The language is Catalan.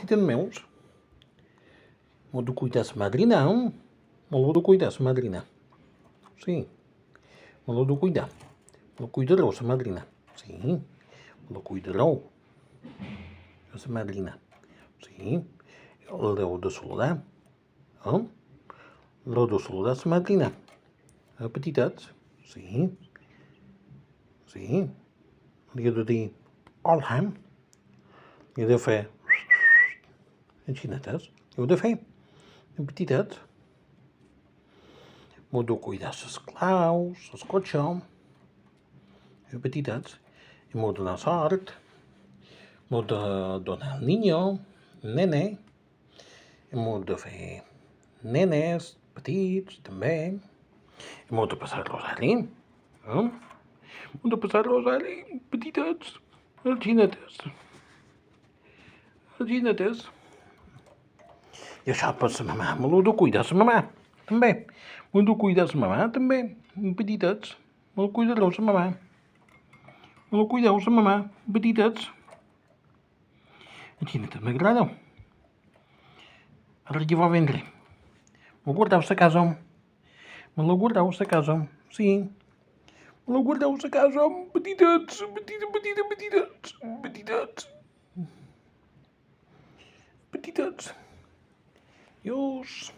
petites meus. Vou cuidar da madrina, hein? Vou cuidar da madrina. Sim. Vou cuidar. Vou cuidar da madrina. Sim. Vou cuidar da madrina. Sim. Lo do soldar. Hein? Lo do soldar da madrina. Petites. Sim. Sim. Je die alhem. Je de fer. En chinetes. Je de fer. En petites. Moet cuidar les claus, els colxons. En petites. Je moet donar sort. Moet donar al niño, nene. Je moet fer nenes petits, també. Je moet passar el rosari. Moet passar el rosari. Petites. Els xinetes. Els xinetes. I això per la mamà. Me l'ho cuidar la mamà. També. Me cuidar la mamà, també. Petites. Me cuidareu la mamà. Me cuideu la mamà. Petites. Aquí no m'agrada. Ara ja va vendre. Me guardeu la casa. Me la guardeu la casa. Sí. Me la guardeu la casa. Petites. Petites. Petites. Petites. Adiós.